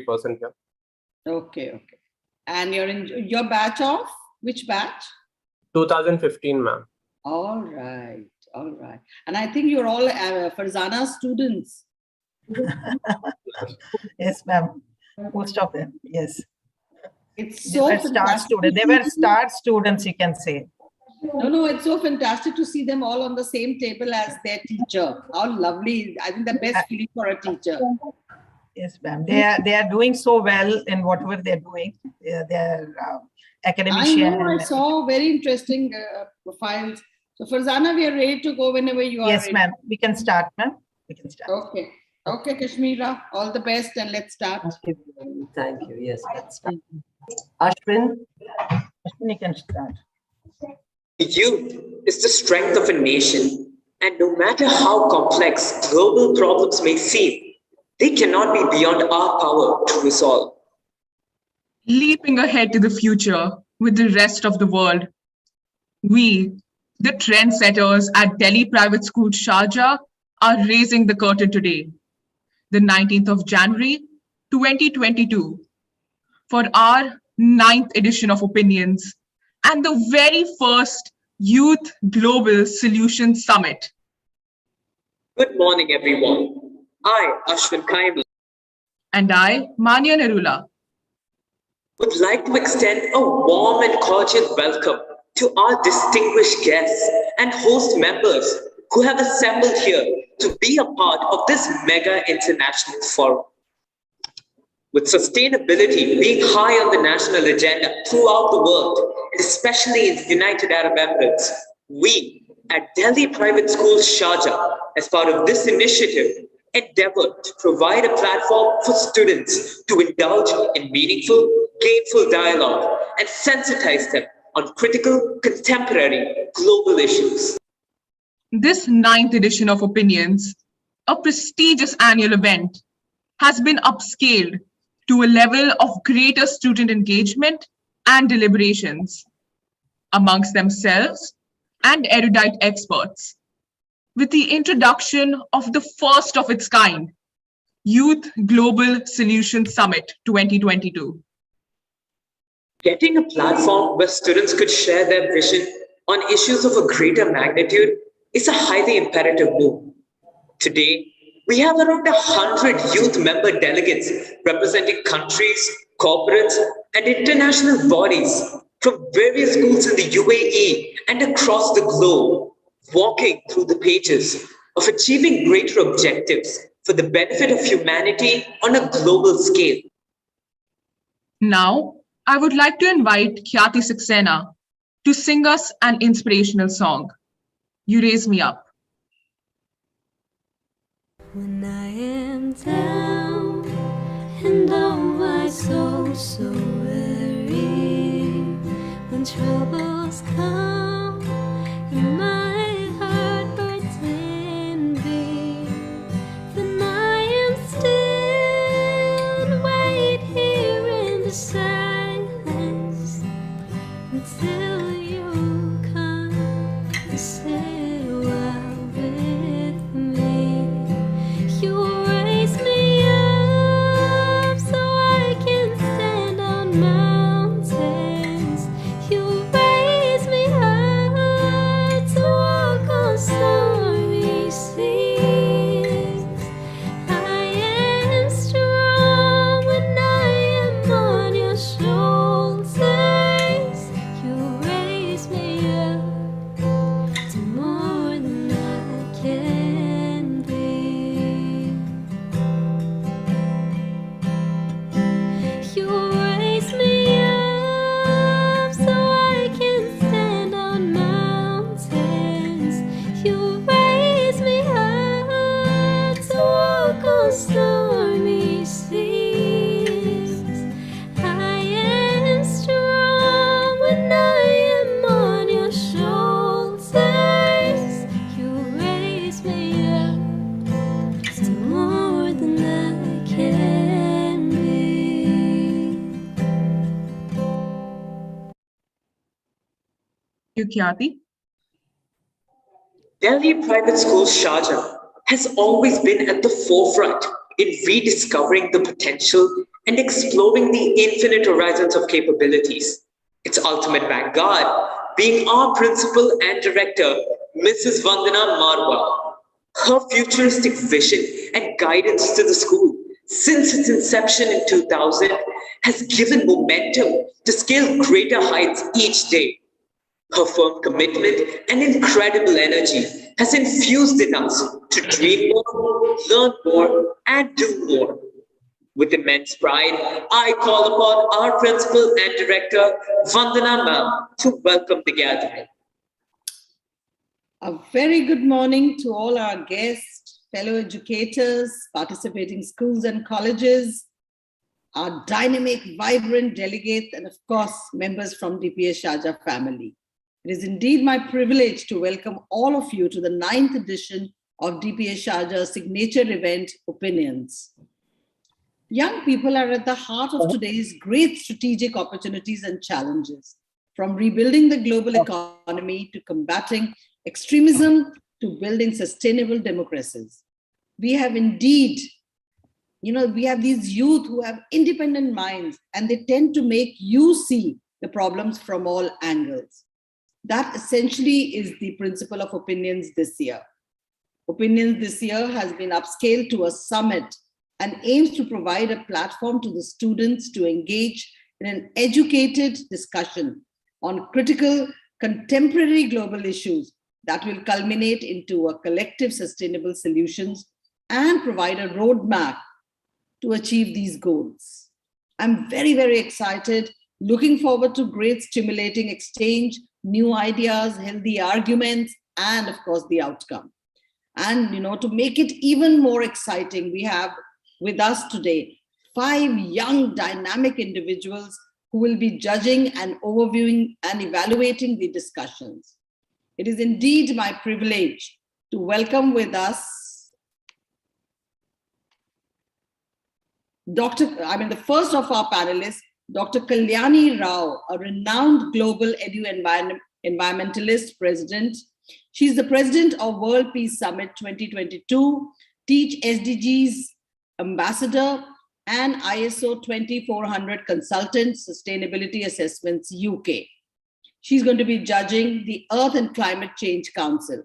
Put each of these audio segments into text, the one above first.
3% here. Okay, okay. And you're in your batch of which batch? 2015, ma'am. All right, all right. And I think you're all Farzana students. Yes, ma'am. Most of them, yes. It's They so were start fantastic. students. They were start students, you can say. No, it's so fantastic to see them all on the same table as their teacher. How lovely. I think the best feeling for a teacher. Yes, ma'am. They are doing so well in whatever they're doing. They're academician. I know, I saw very interesting profiles. So Farzana, we are ready to go whenever you are. Yes, ma'am. We can start, ma'am. We can start. Okay. Okay, Kashmira, all the best and let's start. Thank you. Yes, let's start. Ashwin? Ashwin, you can start. Youth is the strength of a nation, and no matter how complex global problems may seem, they cannot be beyond our power to resolve. Leaping ahead to the future with the rest of the world, we, the trendsetters at Delhi Private School Sharjah, are raising the curtain today, the 19th of January, 2022, for our 9th edition of Opinions and the very first Youth Global Solution Summit. Good morning, everyone. I, Ashwin Kaimi, And I, Manya Nerula, would like to extend a warm and cordial welcome to our distinguished guests and host members who have assembled here to be a part of this mega international forum. With sustainability being high on the national agenda throughout the world, especially in the United Arab Emirates, we at Delhi Private Schools Sharjah, as part of this initiative, endeavor to provide a platform for students to indulge in meaningful, gainful dialogue and sensitize them on critical, contemporary, global issues. this 9th edition of Opinions, a prestigious annual event, has been upscaled to a level of greater student engagement and deliberations amongst themselves and erudite experts, with the introduction of the first of its kind, Youth Global Solution Summit 2022. Getting a platform where students could share their vision on issues of a greater magnitude is a highly imperative move. Today, we have around 100 youth member delegates representing countries, corporates, and international bodies from various schools in the UAE and across the globe, walking through the pages of achieving greater objectives for the benefit of humanity on a global scale. Now, I would like to invite Khyati Saxena to sing us an inspirational song, You Raise Me Up. When I am down and oh my soul so weary, when troubles come and my heart burden be, then I am still and wait here in the silence until you come and sit a while with me. You raise me up so I can stand on mountains. You raise me up to walk on stormy seas. I am strong when I am on your shoulders. You raise me up to more than I can be. You raise me up so I can stand on mountains. You raise me up to walk on stormy seas. I am strong when I am on your shoulders. You raise me up to more than I can be. Thank you, Khyati. Delhi Private Schools Sharjah has always been at the forefront in rediscovering the potential and exploring the infinite horizons of capabilities. Its ultimate vanguard being our principal and director, Mrs. Vandana Marwa. Her futuristic vision and guidance to the school since its inception in 2000 has given momentum to scale greater heights each day. Her firm commitment and incredible energy has infused in us to dream more, learn more, and do more. With immense pride, I call upon our principal and director, Vandana ma'am, to welcome the gathering. A very good morning to all our guests, fellow educators, participating schools and colleges, our dynamic, vibrant delegates, and of course, members from DPS Sharjah family. It is indeed my privilege to welcome all of you to the 9th edition of DPS Sharjah's signature event, Opinions. Young people are at the heart of today's great strategic opportunities and challenges, from rebuilding the global economy to combating extremism to building sustainable democracies. We have indeed, we have these youth who have independent minds, and they tend to make you see the problems from all angles. That essentially is the principle of Opinions this year. Opinions this year has been upscaled to a summit and aims to provide a platform to the students to engage in an educated discussion on critical contemporary global issues that will culminate into a collective sustainable solutions and provide a roadmap to achieve these goals. I'm very, very excited, looking forward to great stimulating exchange, new ideas, healthy arguments, and of course the outcome. And to make it even more exciting, we have with us today 5 young dynamic individuals who will be judging and overviewing and evaluating the discussions. It is indeed my privilege to welcome with us the first of our panelists, Dr. Kalyani Rao, a renowned global environmentalist president. She's the president of World Peace Summit 2022, Teach SDGs ambassador, and ISO 2400 consultant, Sustainability Assessments UK. She's going to be judging the Earth and Climate Change Council.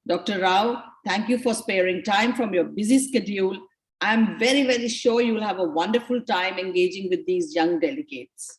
Dr. Rao, thank you for sparing time from your busy schedule. I'm very, very sure you will have a wonderful time engaging with these young delegates.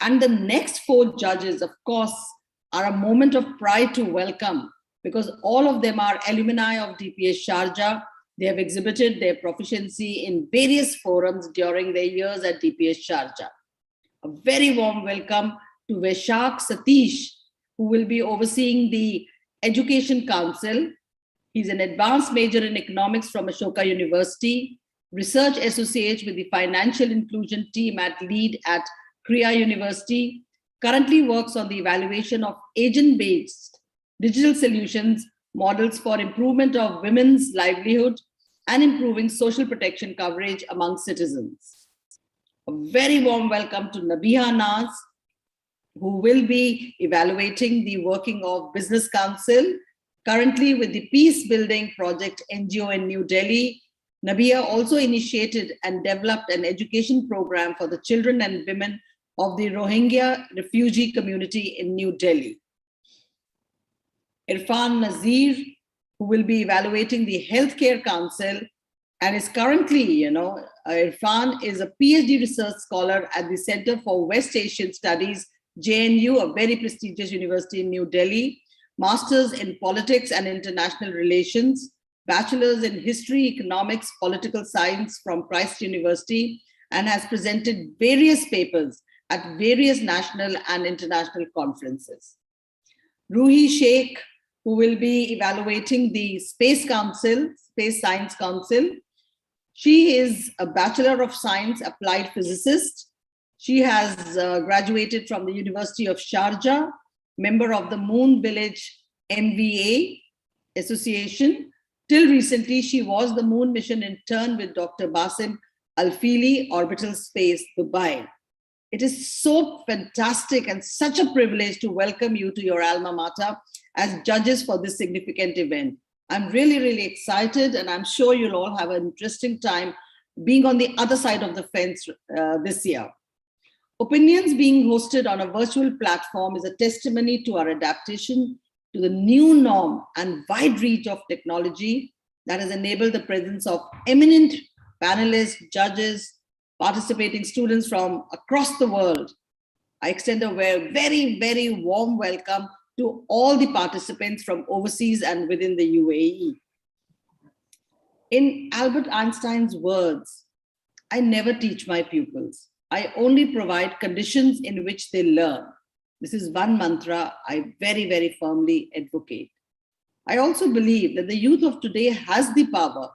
And the next 4 judges, of course, are a moment of pride to welcome, because all of them are alumni of DPS Sharjah. They have exhibited their proficiency in various forums during their years at DPS Sharjah. A very warm welcome to Vaishak Satish, who will be overseeing the Education Council. He's an advanced major in economics from Ashoka University, research associate with the financial inclusion team at LEAD at Kriya University, currently works on the evaluation of agent-based digital solutions, models for improvement of women's livelihood and improving social protection coverage among citizens. A very warm welcome to Nabiha Naz, who will be evaluating the working of Business Council, currently with the Peace Building Project NGO in New Delhi. Nabiha also initiated and developed an education program for the children and women of the Rohingya refugee community in New Delhi. Irfan Nazir, who will be evaluating the Healthcare Council and is currently, Irfan is a PhD research scholar at the Center for West Asian Studies, JNU, a very prestigious university in New Delhi, Masters in Politics and International Relations, Bachelor's in History, Economics, Political Science from Christ University, and has presented various papers at various national and international conferences. Ruhi Sheikh, who will be evaluating the Space Science Council. She is a Bachelor of Science Applied Physicist. She has graduated from the University of Sharjah, member of the Moon Village MVA Association. Till recently, she was the Moon Mission intern with Dr. Basim Alfili, Orbital Space, Dubai. It is so fantastic and such a privilege to welcome you to your alma mater as judges for this significant event. I'm really, really excited, and I'm sure you'll all have an interesting time being on the other side of the fence this year. Opinions being hosted on a virtual platform is a testimony to our adaptation to the new norm and wide reach of technology that has enabled the presence of eminent panelists, judges, participating students from across the world. I extend a very, very warm welcome to all the participants from overseas and within the UAE. In Albert Einstein's words, I never teach my pupils. I only provide conditions in which they learn. This is one mantra I very, very firmly advocate. I also believe that the youth of today has the power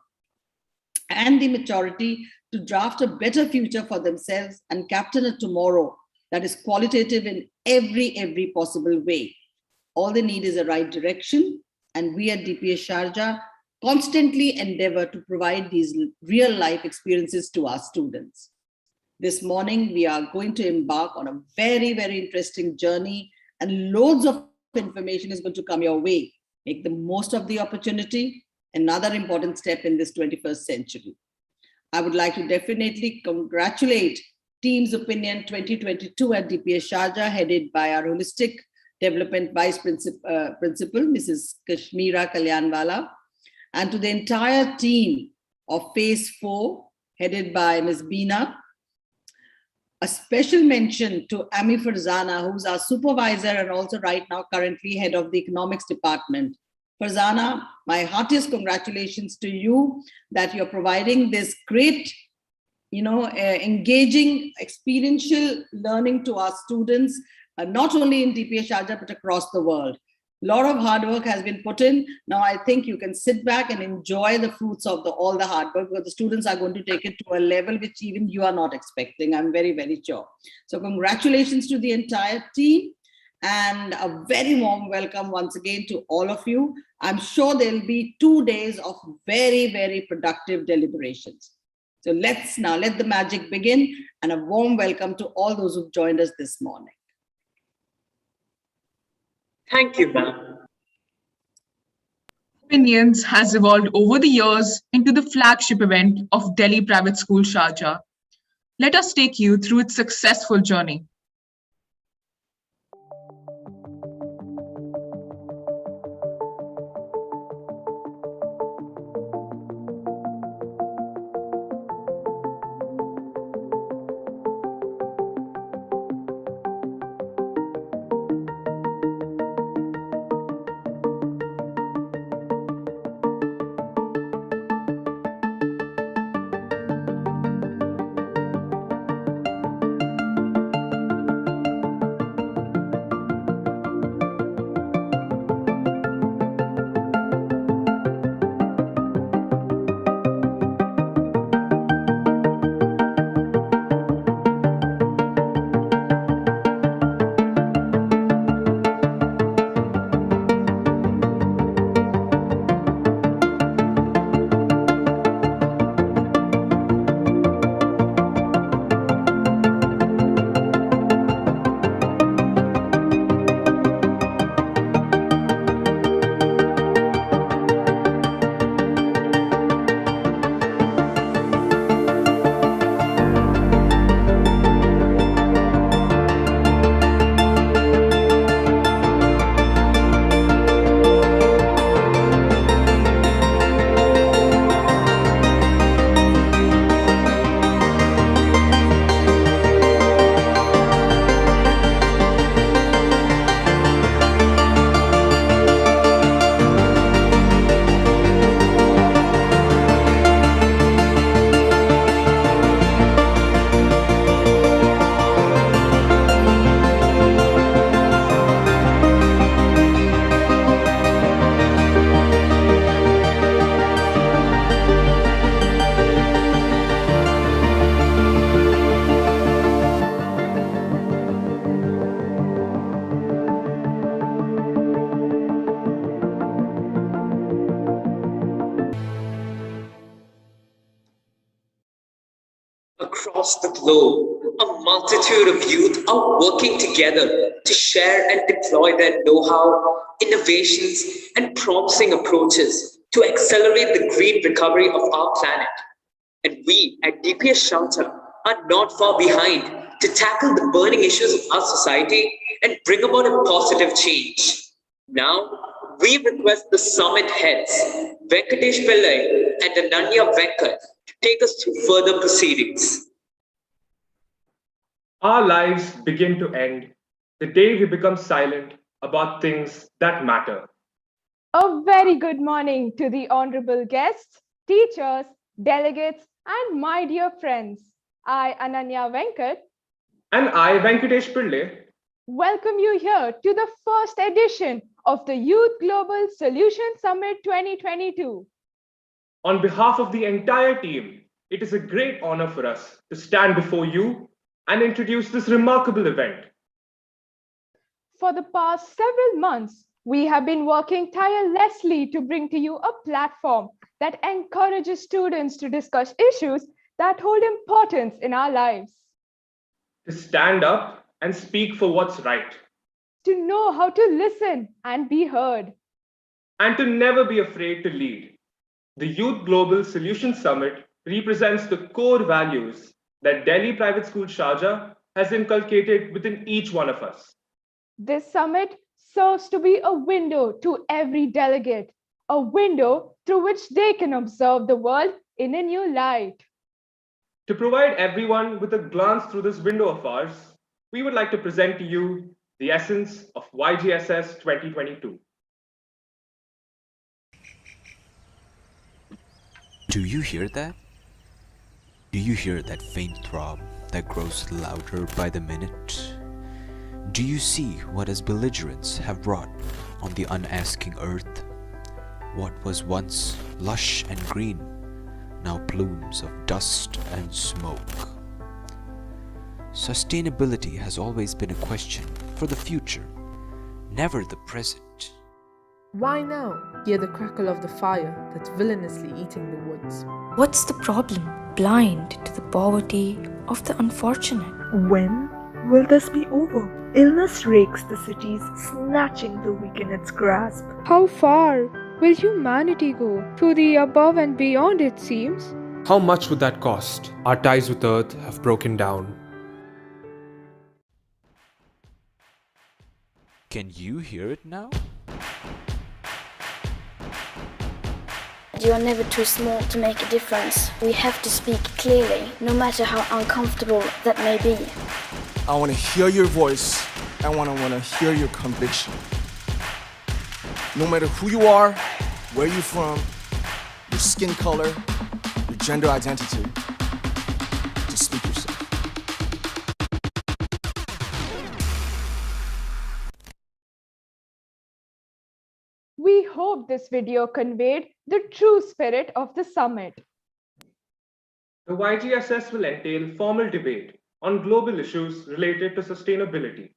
and the maturity to draft a better future for themselves and captain a tomorrow that is qualitative in every possible way. All they need is a right direction, and we at DPS Sharjah constantly endeavor to provide these real life experiences to our students. This morning, we are going to embark on a very, very interesting journey, and loads of information is going to come your way. Make the most of the opportunity, another important step in this 21st century. I would like to definitely congratulate Team's Opinion 2022 at DPS Sharjah, headed by our Holistic Development Vice Principal, Mrs. Kashmira Kalyanwala, and to the entire team of Phase 4, headed by Ms. Beena. A special mention to Ami Farzana, who's our supervisor and also right now currently head of the economics department. Farzana, my heartiest congratulations to you that you're providing this great, engaging experiential learning to our students, not only in DPS Sharjah, but across the world. A lot of hard work has been put in. Now I think you can sit back and enjoy the fruits of all the hard work, because the students are going to take it to a level which even you are not expecting. I'm very, very sure. So congratulations to the entire team, and a very warm welcome once again to all of you. I'm sure there'll be 2 days of very, very productive deliberations. So let's now let the magic begin, and a warm welcome to all those who've joined us this morning. Thank you, ma'am. Opinions has evolved over the years into the flagship event of Delhi Private School Sharjah. Let us take you through its successful journey. Across the globe, a multitude of youth are working together to share and deploy their know-how, innovations, and promising approaches to accelerate the green recovery of our planet. And we at DPS Shelter are not far behind to tackle the burning issues of our society and bring about a positive change. Now, we request the summit heads, Venkatesh Pillai and Ananya Venkat, to take us through further proceedings. Our lives begin to end the day we become silent about things that matter. A very good morning to the honorable guests, teachers, delegates, and my dear friends. I, Ananya Venkat, And I, Venkatesh Pillai, welcome you here to the first edition of the Youth Global Solution Summit 2022. on behalf of the entire team, it is a great honor for us to stand before you and introduce this remarkable event. For the past several months, we have been working tirelessly to bring to you a platform that encourages students to discuss issues that hold importance in our lives, To stand up and speak for what's right, to know how to listen and be heard. and to never be afraid to lead. The Youth Global Solution Summit represents the core values that Delhi Private School Sharjah has inculcated within each one of us. This summit serves to be a window to every delegate, a window through which they can observe the world in a new light. To provide everyone with a glance through this window of ours, we would like to present to you the essence of YGSS 2022. Do you hear that? Do you hear that faint throb that grows louder by the minute? Do you see what his belligerents have wrought on the unasking earth? What was once lush and green, now plumes of dust and smoke. Sustainability has always been a question for the future, never the present. Why now? Hear the crackle of the fire that's villainously eating the woods. What's the problem? Blind to the poverty of the unfortunate. When will this be over? Illness rakes the cities, snatching the weak in its grasp. How far will humanity go? To the above and beyond, it seems. How much would that cost? Our ties with Earth have broken down. Can you hear it now? You are never too small to make a difference. We have to speak clearly, no matter how uncomfortable that may be. I want to hear your voice. I want to hear your conviction. No matter who you are, where you're from, your skin color, your gender identity, just speak yourself. We hope this video conveyed the true spirit of the summit. The YGSS will entail formal debate on global issues related to sustainability.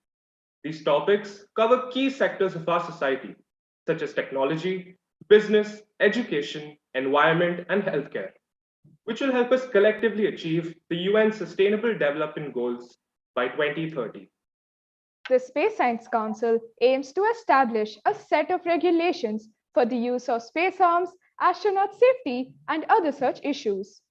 These topics cover key sectors of our society, such as technology, business, education, environment, and healthcare, which will help us collectively achieve the UN Sustainable Development Goals by 2030. The Space Science Council aims to establish a set of regulations for the use of space arms, astronaut safety, and other such issues.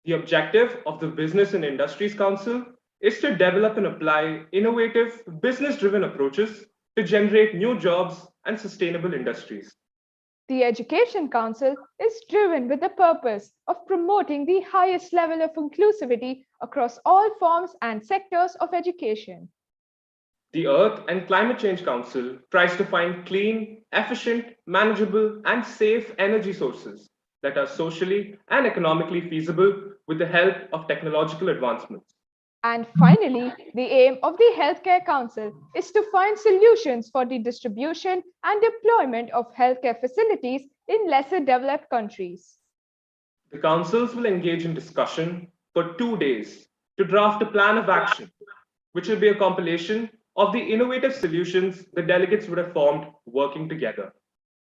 The objective of the Business and Industries Council is to develop and apply innovative, business-driven approaches to generate new jobs and sustainable industries. The Education Council is driven with the purpose of promoting the highest level of inclusivity across all forms and sectors of education. The Earth and Climate Change Council tries to find clean, efficient, manageable, and safe energy sources that are socially and economically feasible with the help of technological advancements. And finally, the aim of the Healthcare Council is to find solutions for the distribution and deployment of healthcare facilities in lesser developed countries. The councils will engage in discussion for 2 days to draft a plan of action, which will be a compilation of the innovative solutions the delegates would have formed working together.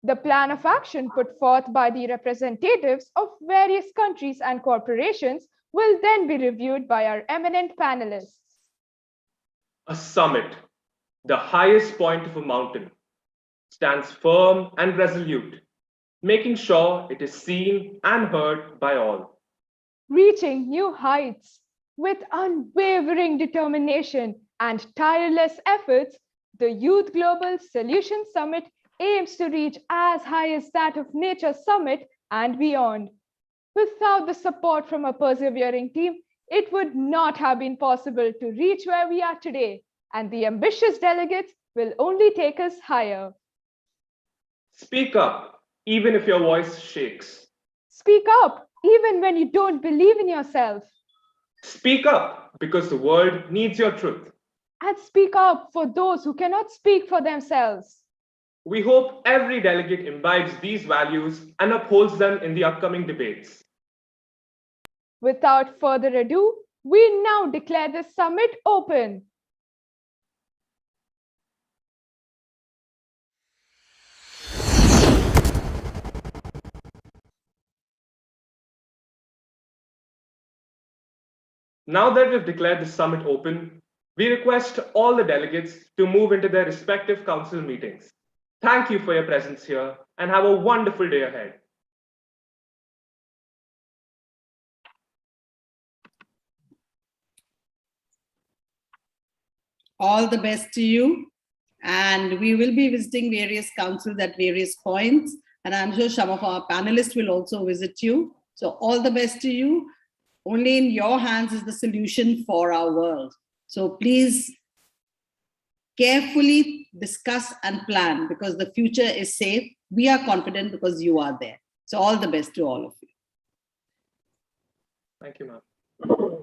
The plan of action put forth by the representatives of various countries and corporations will then be reviewed by our eminent panelists. A summit, the highest point of a mountain, stands firm and resolute making sure it is seen and heard by all. Reaching new heights with unwavering determination and tireless efforts, the Youth Global Solution Summit aims to reach as high as that of Nature Summit and beyond. Without the support from a persevering team, it would not have been possible to reach where we are today, and the ambitious delegates will only take us higher. Speak up, even if your voice shakes. Speak up, even when you don't believe in yourself. Speak up, because the world needs your truth. And speak up for those who cannot speak for themselves. We hope every delegate imbibes these values and upholds them in the upcoming debates. Without further ado, we now declare the summit open. Now that we've declared the summit open, we request all the delegates to move into their respective council meetings. Thank you for your presence here and have a wonderful day ahead. All the best to you. And we will be visiting various councils at various points. And I'm sure some of our panelists will also visit you. So all the best to you. Only in your hands is the solution for our world. So please carefully discuss and plan, because the future is safe. We are confident because you are there. So all the best to all of you. Thank you, ma'am.